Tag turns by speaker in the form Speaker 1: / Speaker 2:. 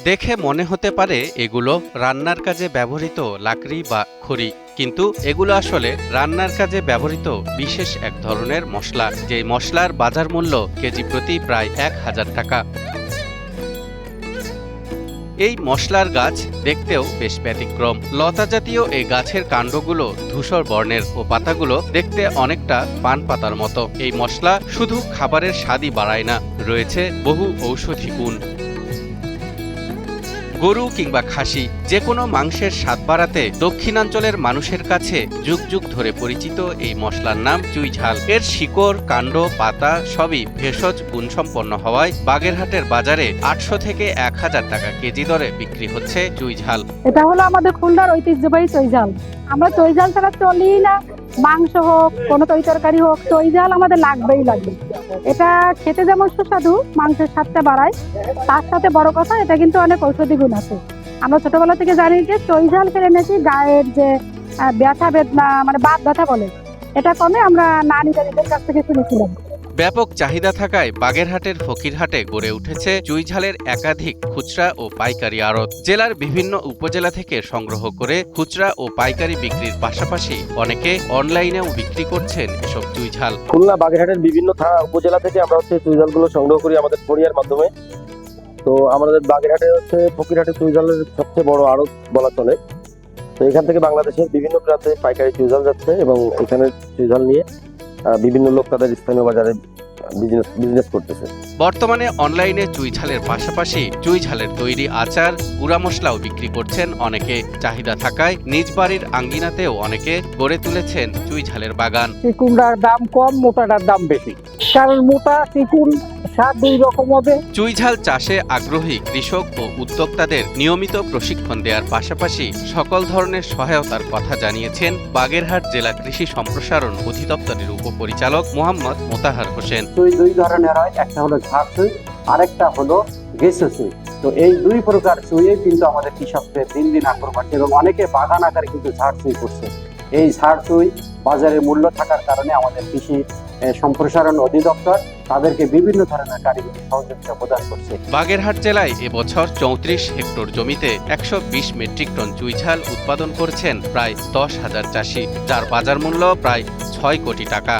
Speaker 1: দেখে মনে হতে পারে এগুলো রান্নার কাজে ব্যবহৃত লাকড়ি বা খড়ি, কিন্তু এগুলো আসলে রান্নার কাজে ব্যবহৃত বিশেষ এক ধরনের মশলা, যে মশলার বাজার মূল্য কেজি প্রতি প্রায় ১,০০০ টাকা। এই মশলার গাছ দেখতেও বেশ ব্যতিক্রম। লতা জাতীয় এই গাছের কাণ্ডগুলো ধূসর বর্ণের ও পাতাগুলো দেখতে অনেকটা পান পাতার মতো। এই মশলা শুধু খাবারের স্বাদই বাড়ায় না, রয়েছে বহু ঔষধি গুণ। গরু কিংবা খাসি যে কোনো মাংসের স্বাদ বাড়াতে দক্ষিণাঞ্চলের মানুষের কাছে যুগ যুগ ধরে পরিচিত এই মশলার নাম চুইঝাল। এর শিকড়, কাণ্ড, পাতা সবই ভেষজ গুণসম্পন্ন হওয়ায় বাগেরহাটের বাজারে ৮০০ থেকে ১,০০০ টাকা কেজি দরে বিক্রি হচ্ছে চুইঝাল।
Speaker 2: এটা হলো আমাদের খুলনার ঐতিহ্যবাহী চইঝাল। আমরা চইঝাল ছাড়া চলি না, মাংস হোক কোনো তরকারি হোক, চইঝাল আমাদের লাগবেই লাগবে। এটা খেতে যেমন সুস্বাদু, মাংসের স্বাদটা বাড়ায়, তার সাথে বড় কথা এটা কিন্তু অনেক ঔষধি গুণ আছে। আমরা ছোটবেলা থেকে জানি যে চইঝাল খেলে নাকি গায়ের যে ব্যথা বেদনা মানে বাত ব্যথা বলে এটা কমে, আমরা নানি দাদিদের কাছ থেকে শুনেছিলাম।
Speaker 1: ব্যাপক চাহিদা থাকায় বাগেরহাটের ফকিরহাটে গড়ে উঠেছে চুইঝালের একাধিক খুচরা ও পাইকারি আড়ত। জেলার বিভিন্ন উপজেলা থেকে সংগ্রহ করে খুচরা ও পাইকারি বিক্রির পাশাপাশি অনেকে অনলাইনেও বিক্রি করছেন এসব চুইঝাল।
Speaker 3: খুলনা বাগেরহাটের বিভিন্ন থানা উপজেলা থেকে আমরা চুইঝালগুলো সংগ্রহ করি আমাদের কোরিয়ার মাধ্যমে। তো আমাদের বাগেরহাটে ফকিরহাটে চুইঝালের সবচেয়ে বড় আড়ত বলা চলে। তো এখান থেকে বাংলাদেশের বিভিন্ন প্রান্তে পাইকারি চুইঝাল যাচ্ছে এবং এখানে চুইঝাল নিয়ে বিভিন্ন লোক তাদের স্থানীয় বাজারে বিজনেস করতেছে।
Speaker 1: বর্তমানে অনলাইনে চুইঝালের পাশাপাশি চুইঝালের তৈরি আচার, গুঁড়া মশলাও বিক্রি করছেন অনেকে। চাহিদা থাকায় নিজ বাড়ির আঙ্গিনাতেও অনেকে গড়ে তুলেছেন চুইঝালের বাগান।
Speaker 4: চিকুনটার দাম কম, মোটাটার দাম বেশি, কারণ মোটা চিকুন স্বাদ দুই রকম হবে।
Speaker 1: চুইঝাল চাষে আগ্রহী কৃষক ও উদ্যোক্তাদের নিয়মিত প্রশিক্ষণ দেওয়ার পাশাপাশি সকল ধরনের সহায়তার কথা জানিয়েছেন বাগেরহাট জেলা কৃষি সম্প্রসারণ অধিদপ্তরের উপপরিচালক মোহাম্মদ মোতাহার হোসেন।
Speaker 5: দুই ধরনের হয়, একটা হলো ঝাড় সুই, আরেকটা হলো গেসো সুই। তো এই দুই প্রকার সুইয়ে কিন্তু আমাদের কৃষকদের দিন দিন আগ্রহ বাড়ছে এবং অনেকে বাগান আকারে কিন্তু ঝাড় সুই করছে। এই ঝাড় সুই বাজারে মূল্য থাকার কারণে আমাদের কৃষি সম্প্রসারণ অধিদপ্তর তাদেরকে বিভিন্ন ধরনের কারিগরি সহযোগিতা প্রদান করছে।
Speaker 1: বাগেরহাট জেলায় এবছর ৩৪ হেক্টর জমিতে ১২০ মেট্রিক টন চুইঝাল উৎপাদন করছেন প্রায় ১০,০০০ চাষি, যার বাজার মূল্য প্রায় ৬ কোটি টাকা।